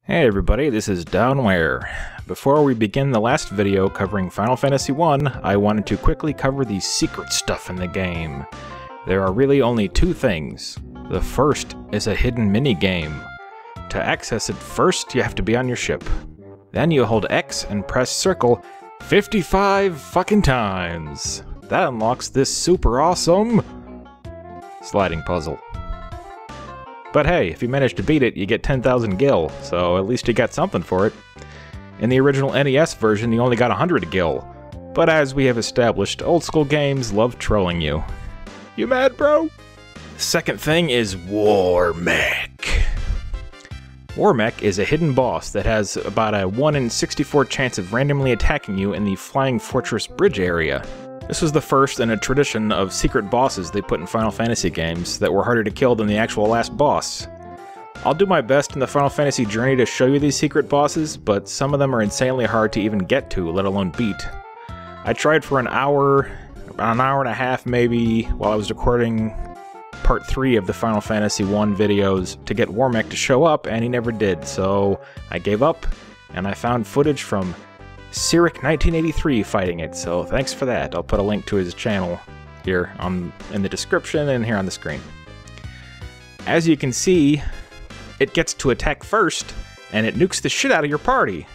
Hey everybody, this is Downwhere. Before we begin the last video covering Final Fantasy I, I wanted to quickly cover the secret stuff in the game. There are really only two things. The first is a hidden mini-game. To access it first, you have to be on your ship. Then you hold X and press circle 55 fucking times. That unlocks this super awesome sliding puzzle. But hey, if you manage to beat it, you get 10,000 gil, so at least you got something for it. In the original NES version, you only got 100 gil. But as we have established, old school games love trolling you. You mad, bro? Second thing is Warmech. Warmech is a hidden boss that has about a 1 in 64 chance of randomly attacking you in the Flying Fortress Bridge area. This was the first in a tradition of secret bosses they put in Final Fantasy games that were harder to kill than the actual last boss. I'll do my best in the Final Fantasy journey to show you these secret bosses, but some of them are insanely hard to even get to, let alone beat. I tried for about an hour and a half maybe, while I was recording part 3 of the Final Fantasy I videos to get Warmech to show up, and he never did, so I gave up, and I found footage from Cyric 1983 fighting it, so thanks for that. I'll put a link to his channel here in the description and here on the screen. As you can see, it gets to attack first, and it nukes the shit out of your party.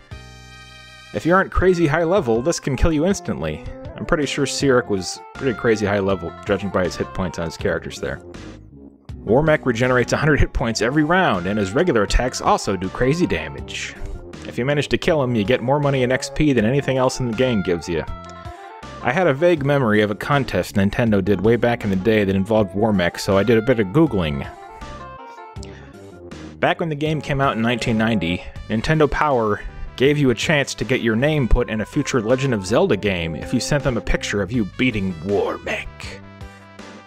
If you aren't crazy high level, this can kill you instantly. I'm pretty sure Cyric was pretty crazy high level, judging by his hit points on his characters there. Warmech regenerates 100 hit points every round, and his regular attacks also do crazy damage. If you manage to kill him, you get more money and XP than anything else in the game gives you. I had a vague memory of a contest Nintendo did way back in the day that involved Warmech, so I did a bit of Googling. Back when the game came out in 1990, Nintendo Power gave you a chance to get your name put in a future Legend of Zelda game if you sent them a picture of you beating Warmech.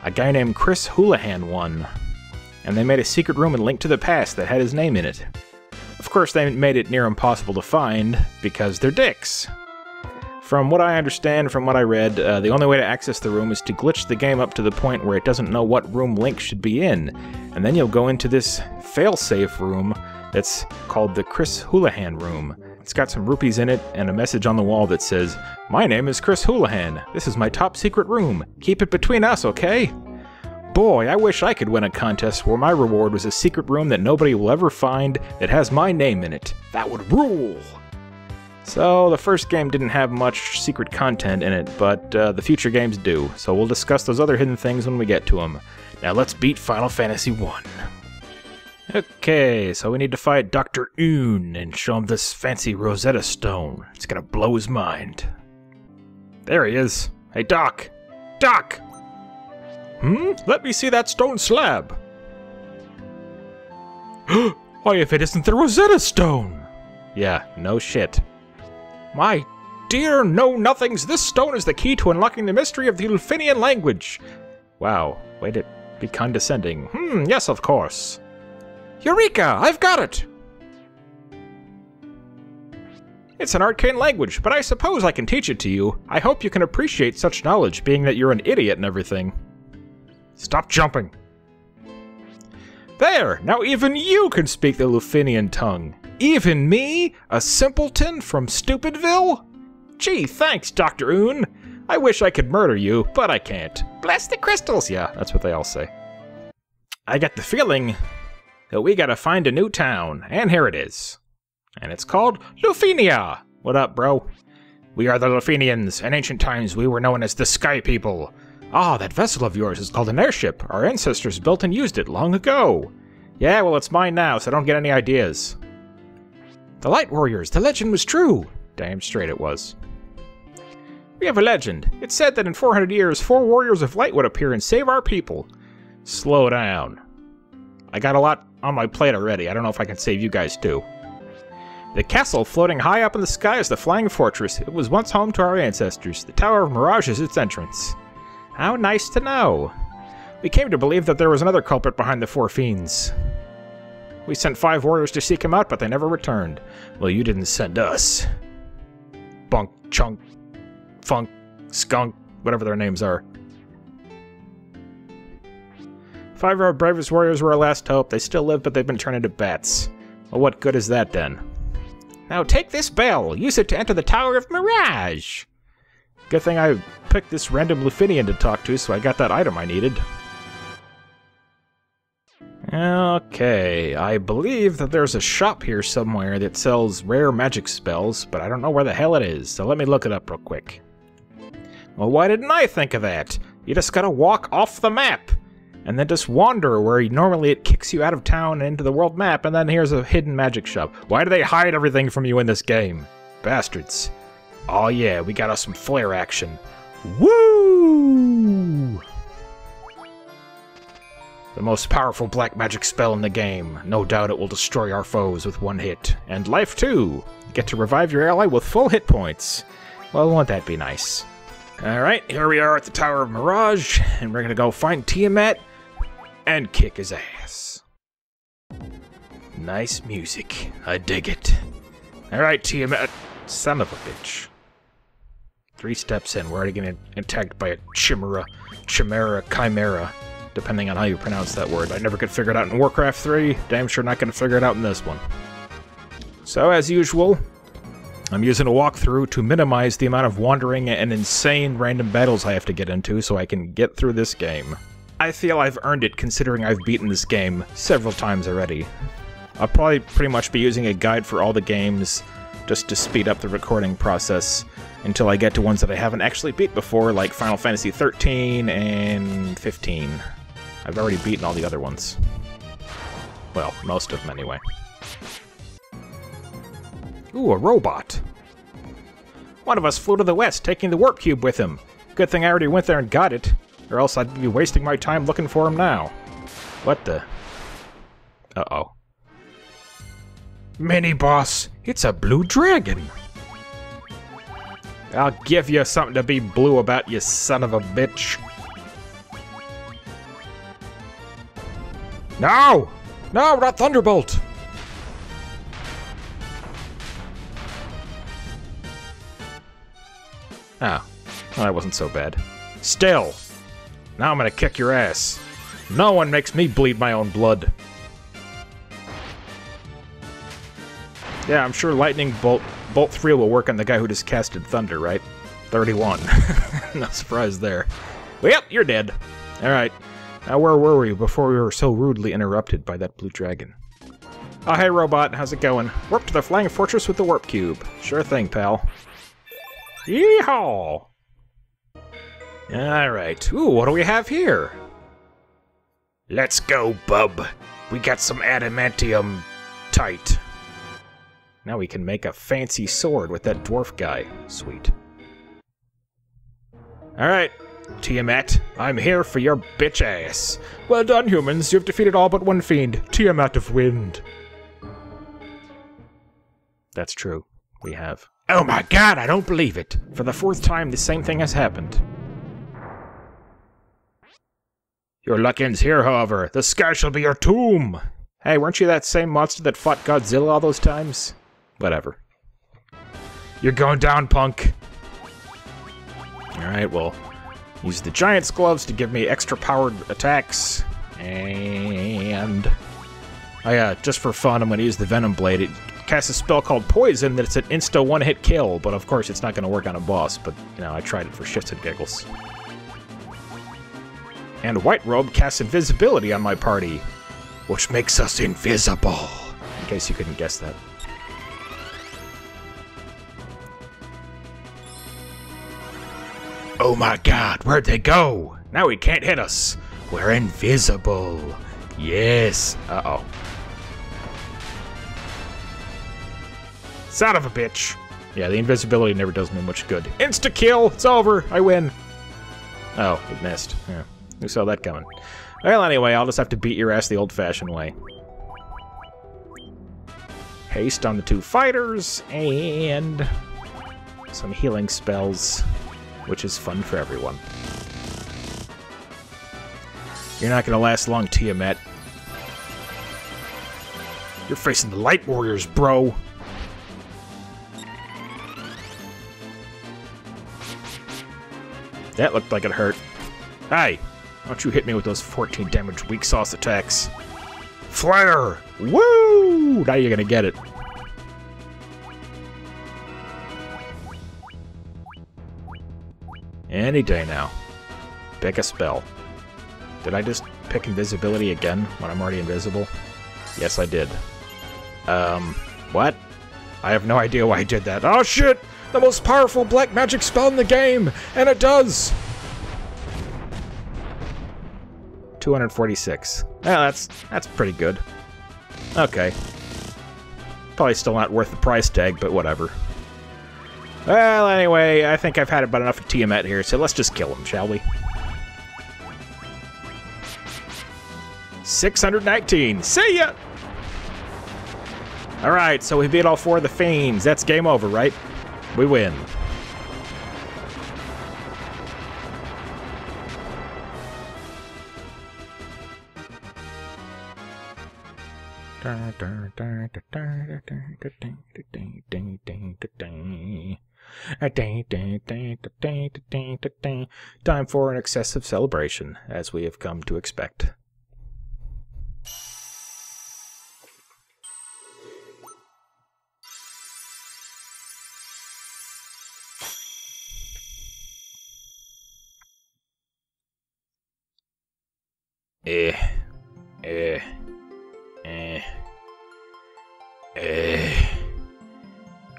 A guy named Chris Houlihan won, and they made a secret room in Link to the Past that had his name in it. Of course, they made it near impossible to find, because they're dicks. From what I understand, from what I read, the only way to access the room is to glitch the game up to the point where it doesn't know what room Link should be in, and then you'll go into this failsafe room that's called the Chris Houlihan room. It's got some rupees in it, and a message on the wall that says, "My name is Chris Houlihan. This is my top secret room. Keep it between us, okay?" Boy, I wish I could win a contest where my reward was a secret room that nobody will ever find that has my name in it. That would rule! So, the first game didn't have much secret content in it, but the future games do, so we'll discuss those other hidden things when we get to them. Now let's beat Final Fantasy I. Okay, so we need to fight Dr. Oon and show him this fancy Rosetta Stone. It's gonna blow his mind. There he is. Hey, Doc! Doc! Let me see that stone slab. Why, if it isn't the Rosetta Stone! Yeah, no shit. My dear know-nothings, this stone is the key to unlocking the mystery of the Lufinian language. Wow, way to be condescending. Yes, of course. Eureka! I've got it! It's an arcane language, but I suppose I can teach it to you. I hope you can appreciate such knowledge, being that you're an idiot and everything. Stop jumping. There! Now even you can speak the Lufinian tongue. Even me? A simpleton from Stupidville? Gee, thanks, Dr. Oon. I wish I could murder you, but I can't. Bless the crystals! Yeah, that's what they all say. I get the feeling that we gotta find a new town, and here it is. And it's called Lufinia! What up, bro? We are the Lufinians. In ancient times, we were known as the Sky People. Ah, that vessel of yours is called an airship. Our ancestors built and used it long ago. Yeah, well, it's mine now, so don't get any ideas. The Light Warriors, the legend was true. Damn straight it was. We have a legend. It said that in 400 years, 4 warriors of light would appear and save our people. Slow down. I got a lot on my plate already. I don't know if I can save you guys too. The castle floating high up in the sky is the Flying Fortress. It was once home to our ancestors. The Tower of Mirage is its entrance. How nice to know. We came to believe that there was another culprit behind the 4 fiends. We sent 5 warriors to seek him out, but they never returned. Well, you didn't send us. Bunk, Chunk, Funk, Skunk, whatever their names are. 5 of our bravest warriors were our last hope. They still live, but they've been turned into bats. Well, what good is that then? Now take this bell. Use it to enter the Tower of Mirage. Good thing I picked this random Lufinian to talk to, so I got that item I needed. Okay, I believe that there's a shop here somewhere that sells rare magic spells, but I don't know where the hell it is, so let me look it up real quick. Well, why didn't I think of that? You just gotta walk off the map, and then just wander where normally it kicks you out of town and into the world map, and then here's a hidden magic shop. Why do they hide everything from you in this game? Bastards. Oh yeah, we got us some flare action. Woo! The most powerful black magic spell in the game. No doubt it will destroy our foes with one hit. And life too! Get to revive your ally with full hit points. Well, won't that be nice? Alright, here we are at the Tower of Mirage, and we're gonna go find Tiamat and kick his ass. Nice music. I dig it. Alright, Tiamat. Son of a bitch. 3 steps in, we're already getting attacked by a chimera, chimera, depending on how you pronounce that word. I never could figure it out in Warcraft 3, damn sure not gonna figure it out in this one. So, as usual, I'm using a walkthrough to minimize the amount of wandering and insane random battles I have to get into so I can get through this game. I feel I've earned it considering I've beaten this game several times already. I'll probably pretty much be using a guide for all the games just to speed up the recording process until I get to ones that I haven't actually beat before, like Final Fantasy 13 and 15. I've already beaten all the other ones. Well, most of them anyway. Ooh, a robot. One of us flew to the west, taking the warp cube with him. Good thing I already went there and got it, or else I'd be wasting my time looking for him now. What the? Uh-oh. Mini-boss, it's a blue dragon! I'll give you something to be blue about, you son of a bitch. No! No, not Thunderbolt! Oh, well, that wasn't so bad. Still! Now I'm gonna kick your ass. No one makes me bleed my own blood. Yeah, I'm sure Lightning Bolt 3 will work on the guy who just casted Thunder, right? 31. No surprise there. Well, yep, you're dead. Alright. Now where were we before we were so rudely interrupted by that blue dragon? Oh, hey robot, how's it going? Warp to the Flying Fortress with the Warp Cube. Sure thing, pal. Yeehaw! Alright. Ooh, what do we have here? Let's go, bub. We got some adamantium tight. Now we can make a fancy sword with that dwarf guy. Sweet. Alright, Tiamat, I'm here for your bitch ass. Well done, humans. You've defeated all but one fiend, Tiamat of Wind. That's true. We have. Oh my god, I don't believe it. For the 4th time, the same thing has happened. Your luck ends here, however. The sky shall be your tomb. Hey, weren't you that same monster that fought Godzilla all those times? Whatever. You're going down, punk. Alright, well, use the Giant's Gloves to give me extra powered attacks. And... oh yeah, just for fun, I'm going to use the Venom Blade. It casts a spell called Poison that's an insta one-hit kill, but of course it's not going to work on a boss, but, you know, I tried it for shits and giggles. And White Robe casts Invisibility on my party, which makes us invisible. In case you couldn't guess that. Oh my god, where'd they go? Now he can't hit us. We're invisible. Yes. Uh-oh. Son of a bitch. Yeah, the invisibility never does me much good. Insta-kill! It's over! I win! Oh, it missed. Yeah. Who saw that coming? Well, anyway, I'll just have to beat your ass the old-fashioned way. Haste on the 2 fighters, and... some healing spells, which is fun for everyone. You're not gonna last long, Tiamat. You're facing the Light Warriors, bro! That looked like it hurt. Hey! Why don't you hit me with those 14 damage weak sauce attacks? Flare! Woo! Now you're gonna get it. Any day now. Pick a spell. Did I just pick invisibility again when I'm already invisible? Yes, I did. What? I have no idea why I did that. Oh shit! The most powerful black magic spell in the game! And it does! 246. Well, that's pretty good. Okay. Probably still not worth the price tag, but whatever. Well, anyway, I think I've had about enough of Tiamat here, so let's just kill him, shall we? 619. See ya! Alright, so we beat all 4 of the fiends. That's game over, right? We win. Time for an excessive celebration, as we have come to expect.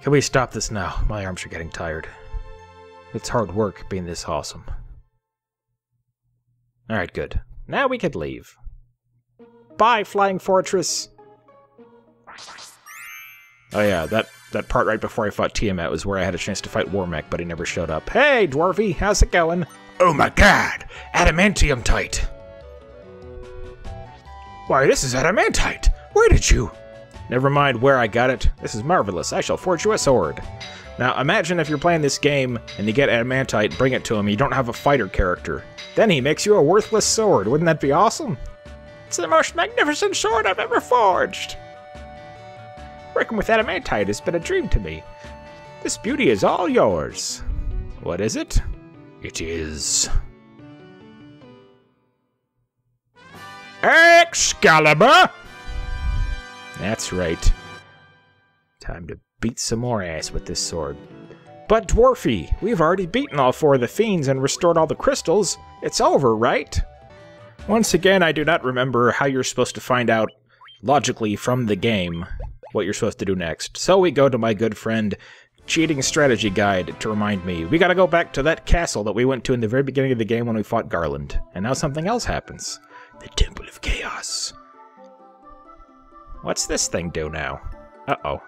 Can we stop this now? My arms are getting tired. It's hard work being this awesome. Alright, good. Now we can leave. Bye, Flying Fortress! Oh yeah, that part right before I fought Tiamat was where I had a chance to fight Warmech, but he never showed up. Hey, Dwarfy, how's it going? Oh my god! Adamantium-tite! Why, this is adamantite! Where did you? Never mind where I got it. This is marvelous. I shall forge you a sword. Now, imagine if you're playing this game and you get adamantite, bring it to him, you don't have a fighter character. Then he makes you a worthless sword. Wouldn't that be awesome? It's the most magnificent sword I've ever forged. Working with adamantite has been a dream to me. This beauty is all yours. What is it? It is... Excalibur! That's right. Time to beat some more ass with this sword. But Dwarfy, we've already beaten all 4 of the fiends and restored all the crystals. It's over, right? Once again, I do not remember how you're supposed to find out, logically from the game, what you're supposed to do next. So we go to my good friend, Cheating Strategy Guide, to remind me. We gotta go back to that castle that we went to in the very beginning of the game when we fought Garland. And now something else happens. The Temple of Chaos. What's this thing do now? Uh-oh.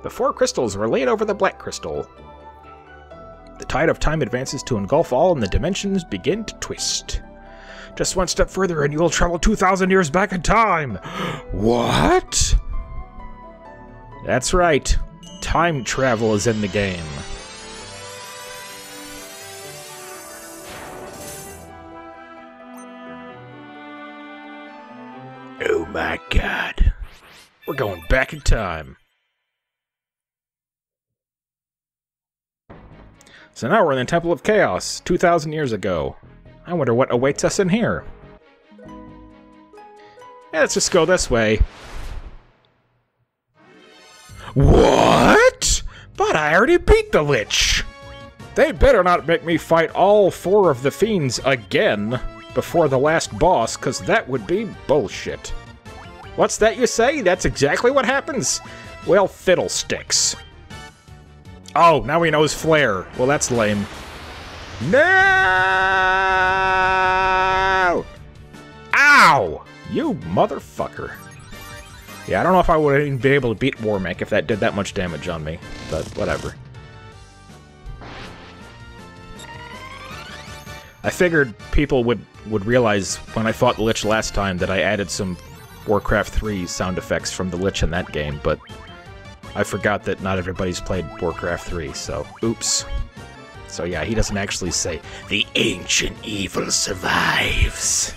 The 4 crystals were laid over the black crystal. The tide of time advances to engulf all, and the dimensions begin to twist. Just one step further, and you will travel 2,000 years back in time! What? That's right. Time travel is in the game. Oh my god. We're going back in time. So now we're in the Temple of Chaos, 2,000 years ago. I wonder what awaits us in here. Yeah, let's just go this way. What? But I already beat the Lich! They better not make me fight all 4 of the fiends again before the last boss, because that would be bullshit. What's that you say? That's exactly what happens? Well, fiddlesticks. Oh, now he knows Flare. Well, that's lame. No! Ow! You motherfucker. Yeah, I don't know if I would even be able to beat Warmech if that did that much damage on me, but whatever. I figured people would realize when I fought the Lich last time that I added some Warcraft 3 sound effects from the Lich in that game, but I forgot that not everybody's played Warcraft 3, so oops. So yeah, he doesn't actually say, "The ancient evil survives."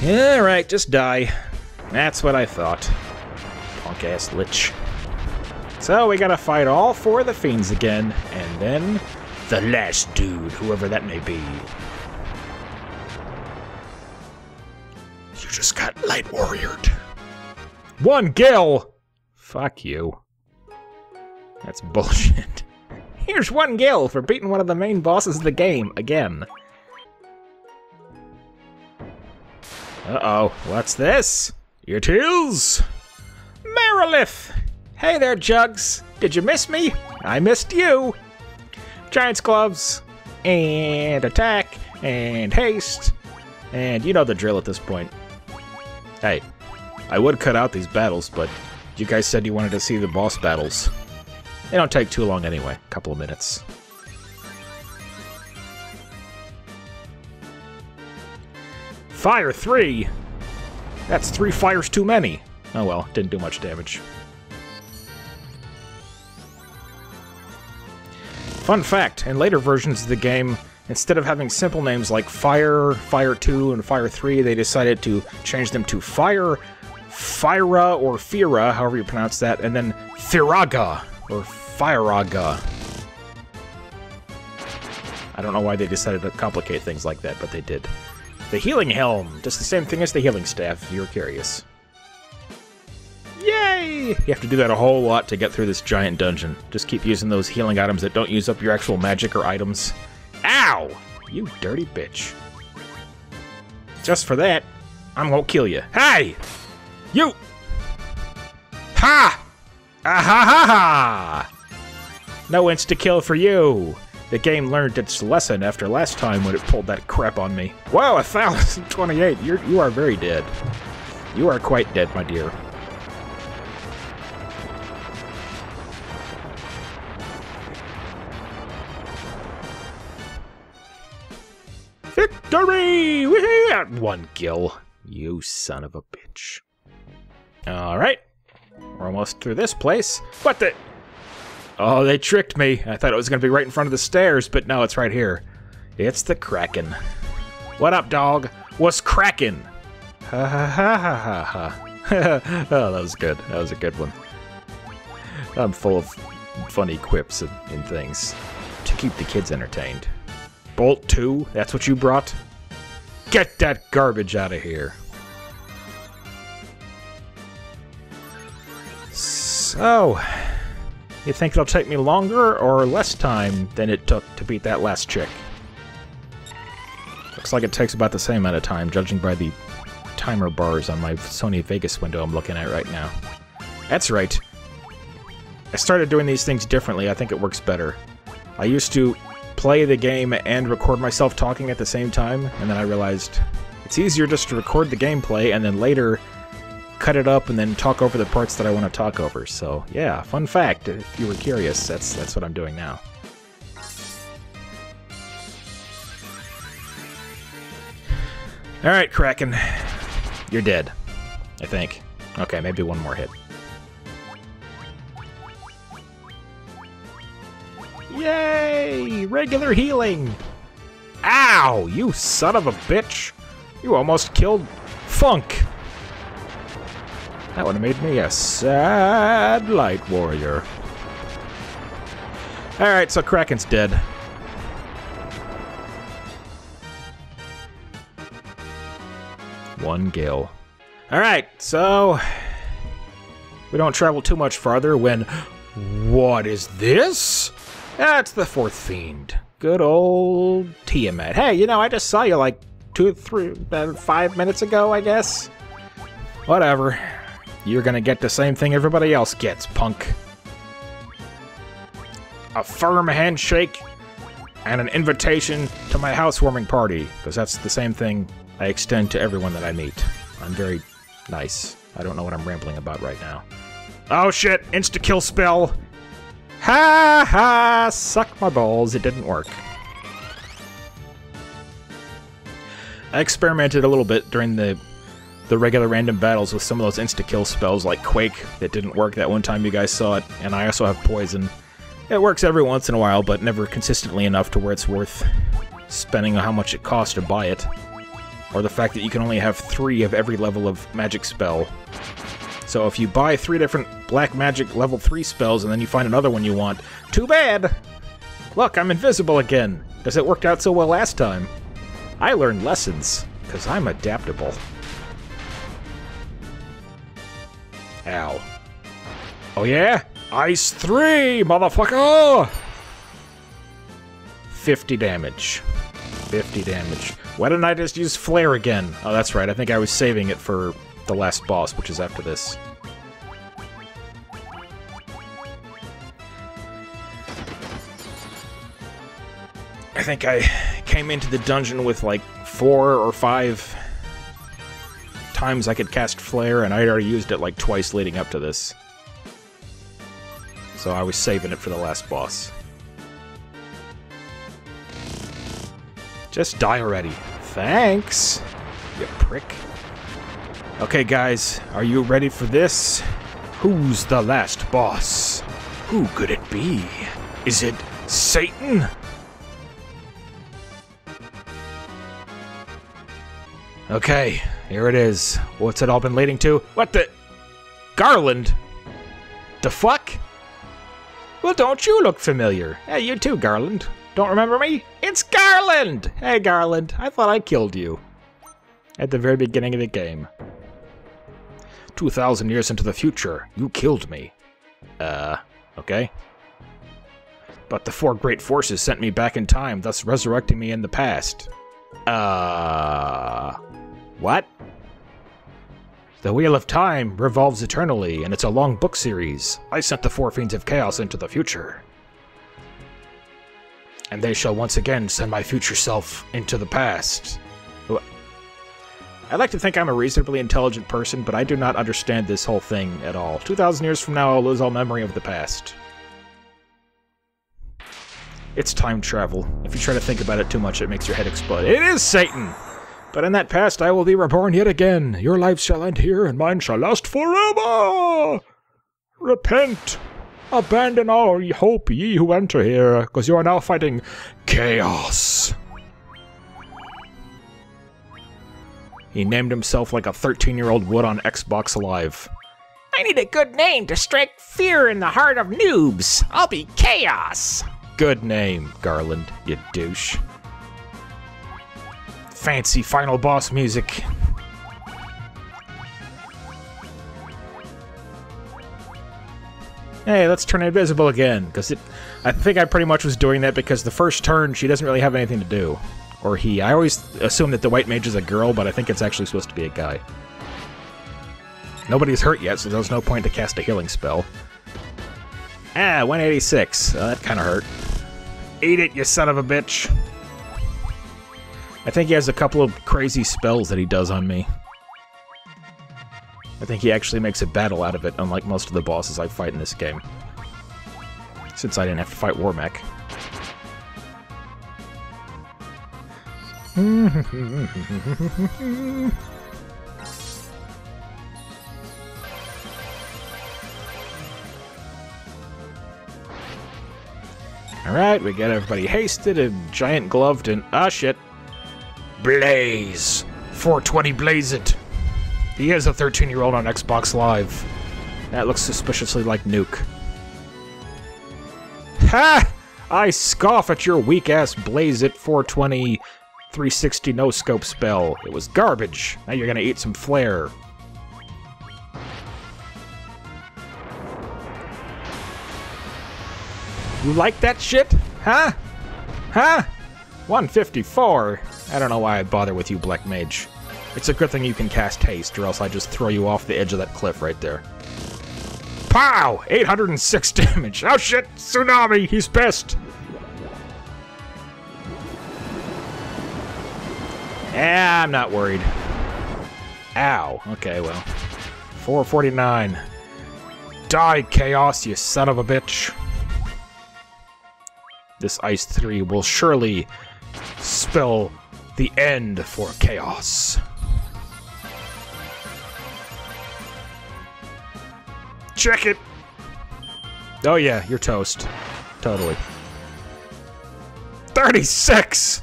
Alright, just die. That's what I thought. Punk-ass Lich. So we gotta fight all 4 of the fiends again, and then The last dude, whoever that may be. You just got light warriored. 1 gil! Fuck you. That's bullshit. Here's 1 gil for beating one of the main bosses of the game, again. Uh-oh, what's this? It is... Merilith! Hey there, Jugs. Did you miss me? I missed you. Giant's gloves, and attack, and haste, and you know the drill at this point. Hey, I would cut out these battles, but you guys said you wanted to see the boss battles. They don't take too long anyway, a couple of minutes. Fire 3? That's 3 fires too many. Oh well, didn't do much damage. Fun fact, in later versions of the game, instead of having simple names like Fire, Fire 2, and Fire 3, they decided to change them to Fire, Fyra, or Fira, however you pronounce that, and then Firaga, or Fyraga. I don't know why they decided to complicate things like that, but they did. The Healing Helm, just the same thing as the Healing Staff, if you're curious. Yay! You have to do that a whole lot to get through this giant dungeon. Just keep using those healing items that don't use up your actual magic or items. Ow! You dirty bitch. Just for that, I'm gonna kill you. Hey! You! Ha! Ah ha ha ha! No insta-kill for you! The game learned its lesson after last time when it pulled that crap on me. Whoa, 1028! You are very dead. You are quite dead, my dear. Victory! Woohoo! 1 gil. You son of a bitch. Alright. We're almost through this place. What the... Oh, they tricked me. I thought it was going to be right in front of the stairs, but no, it's right here. It's the Kraken. What up, dog? What's crackin'? Ha ha ha ha ha ha. Oh, that was good. That was a good one. I'm full of funny quips and things to keep the kids entertained. Bolt 2? That's what you brought? Get that garbage out of here. So, you think it'll take me longer or less time than it took to beat that last chick? Looks like it takes about the same amount of time, judging by the timer bars on my Sony Vegas window I'm looking at right now. That's right. I started doing these things differently. I think it works better. I used to play the game and record myself talking at the same time, and then I realized it's easier just to record the gameplay and then later cut it up and then talk over the parts that I want to talk over. So yeah, fun fact, if you were curious, that's what I'm doing now. Alright, Kraken. You're dead. I think. Okay, maybe one more hit. Yay! Regular healing! Ow! You son of a bitch! You almost killed Funk! That would have made me a sad light warrior. Alright, so Kraken's dead. One gil. Alright, so... we don't travel too much farther when... What is this? That's the 4th fiend. Good old Tiamat. Hey, you know, I just saw you like 5 minutes ago, I guess? Whatever. You're gonna get the same thing everybody else gets, punk. A firm handshake and an invitation to my housewarming party, because that's the same thing I extend to everyone that I meet. I'm very nice. I don't know what I'm rambling about right now. Oh shit! Insta-kill spell! Ha ha! Suck my balls, it didn't work. I experimented a little bit during the regular random battles with some of those insta-kill spells like Quake that didn't work that one time you guys saw it, and I also have Poison. It works every once in a while, but never consistently enough to where it's worth spending on how much it costs to buy it. Or the fact that you can only have 3 of every level of magic spell. So if you buy 3 different black magic level 3 spells and then you find another one you want, too bad! Look, I'm invisible again, because it worked out so well last time. I learned lessons, because I'm adaptable. Ow. Oh yeah? Ice 3, motherfucker! 50 damage. 50 damage. Why didn't I just use Flare again? Oh, that's right. I think I was saving it for the last boss, which is after this. I think I came into the dungeon with like 4 or 5 times I could cast Flare, and I'd already used it like twice leading up to this. So I was saving it for the last boss. Just die already. Thanks, you prick. Okay, guys, are you ready for this? Who's the last boss? Who could it be? Is it Satan? Okay, here it is. What's it all been leading to? What the? Garland? The fuck? Well, don't you look familiar? Hey, you too, Garland. Don't remember me? It's Garland! Hey, Garland, I thought I killed you. At the very beginning of the game. 2,000 years into the future, you killed me. Okay. But the 4 great forces sent me back in time, thus resurrecting me in the past. What? The Wheel of Time revolves eternally, and it's a long book series. I sent the 4 Fiends of Chaos into the future. And they shall once again send my future self into the past. I like to think I'm a reasonably intelligent person, but I do not understand this whole thing at all. 2,000 years from now, I'll lose all memory of the past. It's time travel. If you try to think about it too much, it makes your head explode. It is Satan! But in that past, I will be reborn yet again. Your life shall end here, and mine shall last forever! Repent! Abandon all hope, ye who enter here, because you are now fighting chaos. He named himself like a 13-year-old would on Xbox Live. I need a good name to strike fear in the heart of noobs. I'll be Chaos. Good name, Garland, you douche. Fancy final boss music. Hey, let's turn invisible again, because I think I pretty much was doing that because the first turn she doesn't really have anything to do. Or he. I always assume that the white mage is a girl, but I think it's actually supposed to be a guy. Nobody's hurt yet, so there's no point to cast a healing spell. Ah, 186. That kind of hurt. Eat it, you son of a bitch. I think he has a couple of crazy spells that he does on me. I think he actually makes a battle out of it, unlike most of the bosses I fight in this game. Since I didn't have to fight Warmech. Alright, we got everybody hasted and giant gloved and... ah, shit. Blaze! 420 blaze it! He is a 13-year-old on Xbox Live. That looks suspiciously like Nuke. Ha! I scoff at your weak-ass Blaze It 420 360 no-scope spell. It was garbage. Now you're gonna eat some flare. You like that shit? Huh? Huh? 154. I don't know why I'd bother with you, Black Mage. It's a good thing you can cast haste, or else I'd just throw you off the edge of that cliff right there. Pow! 806 damage. Oh shit! Tsunami! He's pissed! Yeah, I'm not worried. Ow. Okay, well. 449. Die, Chaos, you son of a bitch. This Ice 3 will surely spell the end for Chaos. Check it! Oh yeah, you're toast. Totally. 36!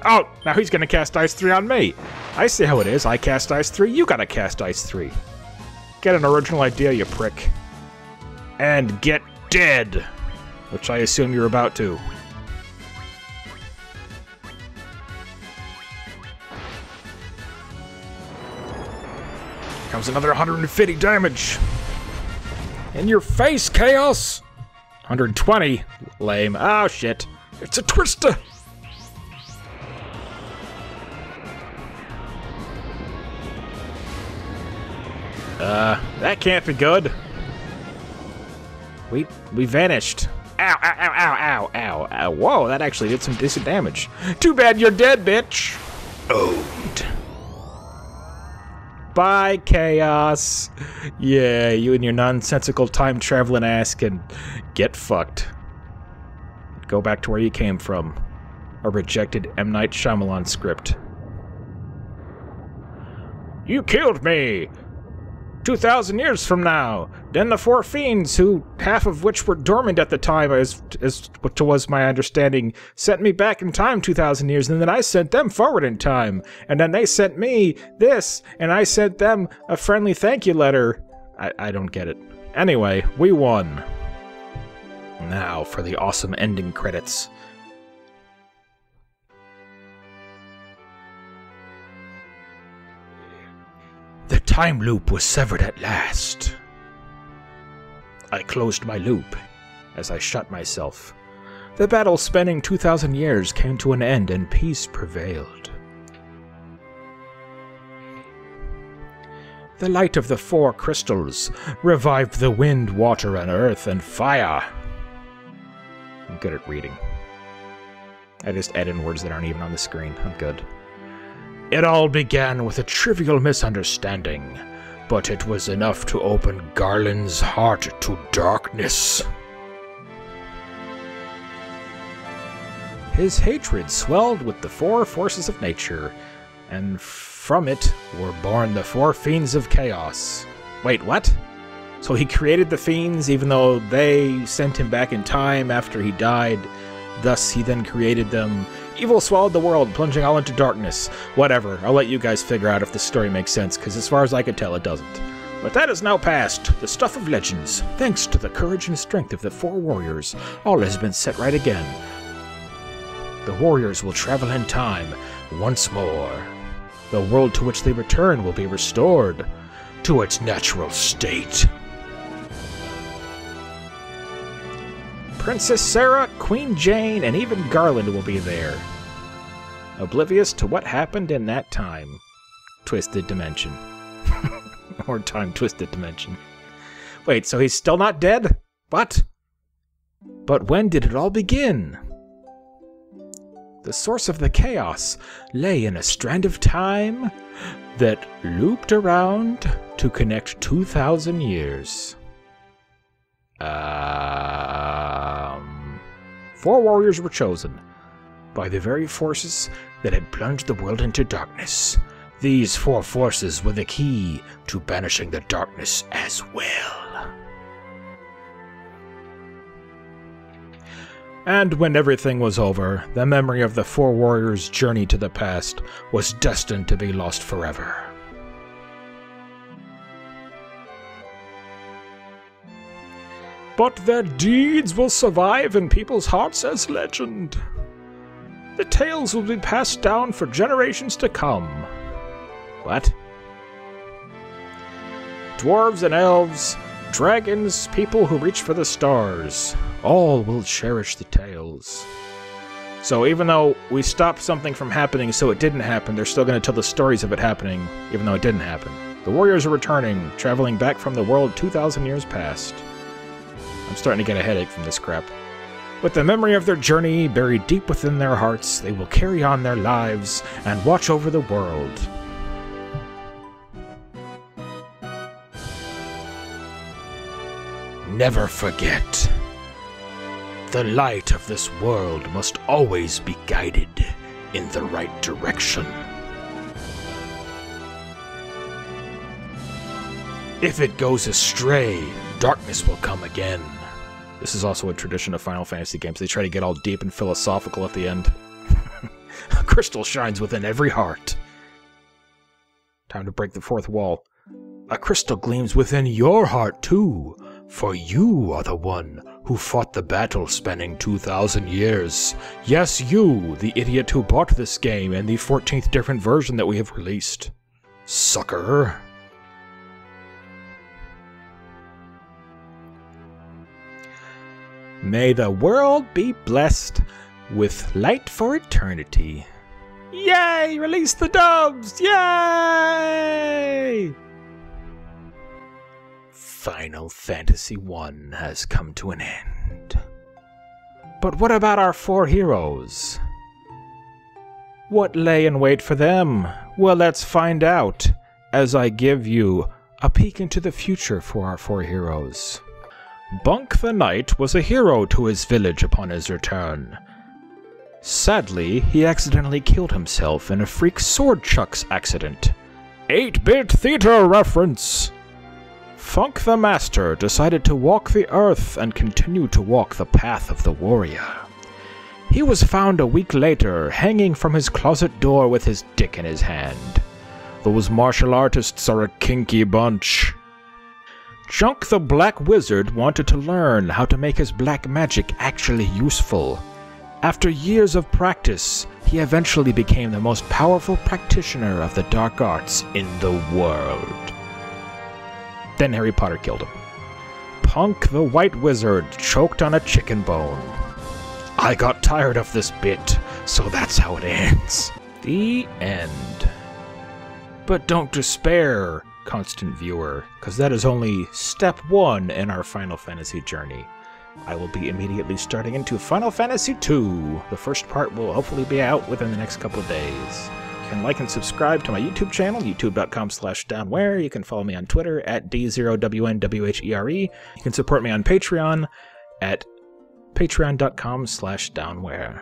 Oh, now he's gonna cast Ice 3 on me. I see how it is. I cast Ice 3, you gotta cast Ice 3. Get an original idea, you prick. And get dead. Which I assume you're about to. Comes another 150 damage. In your face, Chaos! 120. Lame. Oh, shit. It's a twister! That can't be good. We vanished. Ow, ow, ow, ow, ow, ow, ow. Whoa, that actually did some decent damage. Too bad you're dead, bitch. Owned. Bye, Chaos. Yeah, you and your nonsensical time-traveling ass can get fucked. Go back to where you came from. A rejected M. Night Shyamalan script. You killed me! 2,000 years from now, then the four fiends, who half of which were dormant at the time, as was my understanding, sent me back in time 2,000 years, and then I sent them forward in time, and then they sent me this, and I sent them a friendly thank you letter. I don't get it. Anyway, we won. Now for the awesome ending credits. The time loop was severed at last. I closed my loop as I shut myself. The battle spanning 2,000 years came to an end and peace prevailed. The light of the four crystals revived the wind, water, and earth, and fire. I'm good at reading. I just add in words that aren't even on the screen. I'm good. It all began with a trivial misunderstanding, but it was enough to open Garland's heart to darkness. His hatred swelled with the four forces of nature, and from it were born the four fiends of chaos. Wait, what? So he created the fiends even though they sent him back in time after he died, thus he then created them. Evil swallowed the world, plunging all into darkness. Whatever, I'll let you guys figure out if the story makes sense, because as far as I can tell, it doesn't. But that is now past, the stuff of legends. Thanks to the courage and strength of the four warriors, all has been set right again. The warriors will travel in time once more. The world to which they return will be restored to its natural state. Princess Sarah, Queen Jane, and even Garland will be there. Oblivious to what happened in that time. Twisted dimension. Or time-twisted dimension. Wait, so he's still not dead? What? But when did it all begin? The source of the chaos lay in a strand of time that looped around to connect 2,000 years. Four warriors were chosen by the very forces that had plunged the world into darkness. These four forces were the key to banishing the darkness as well. And when everything was over, the memory of the four warriors' journey to the past was destined to be lost forever. But their deeds will survive in people's hearts as legend. The tales will be passed down for generations to come. What? Dwarves and elves, dragons, people who reach for the stars, all will cherish the tales. So even though we stopped something from happening so it didn't happen, they're still going to tell the stories of it happening, even though it didn't happen. The warriors are returning, traveling back from the world 2,000 years past. I'm starting to get a headache from this crap. With the memory of their journey buried deep within their hearts, they will carry on their lives and watch over the world. Never forget. The light of this world must always be guided in the right direction. If it goes astray, darkness will come again. This is also a tradition of Final Fantasy games. They try to get all deep and philosophical at the end. A crystal shines within every heart. Time to break the fourth wall. A crystal gleams within your heart too, for you are the one who fought the battle spanning 2,000 years. Yes, you, the idiot who bought this game and the 14th different version that we have released. Sucker. May the world be blessed with light for eternity. Yay! Release the doves! Yay! Final Fantasy I has come to an end. But what about our 4 heroes? What lay in wait for them? Well, let's find out as I give you a peek into the future for our 4 heroes. Bunk the Knight was a hero to his village upon his return. Sadly, he accidentally killed himself in a freak sword chucks accident. 8-bit theater reference! Funk the Master decided to walk the earth and continue to walk the path of the warrior. He was found a week later, hanging from his closet door with his dick in his hand. Those martial artists are a kinky bunch. Junk the Black Wizard wanted to learn how to make his black magic actually useful. After years of practice, he eventually became the most powerful practitioner of the dark arts in the world. Then Harry Potter killed him. Punk the White Wizard choked on a chicken bone. I got tired of this bit, so that's how it ends. The end. But don't despair, constant viewer, because that is only step 1 in our Final Fantasy journey. I will be immediately starting into Final Fantasy II. The first part will hopefully be out within the next couple of days. You can like and subscribe to my YouTube channel, youtube.com/downwhere. You can follow me on Twitter at D0WNWHERE. You can support me on Patreon at patreon.com/downwhere.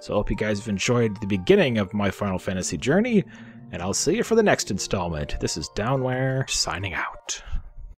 So I hope you guys have enjoyed the beginning of my Final Fantasy journey, and I'll see you for the next installment. This is Downwhere, signing out.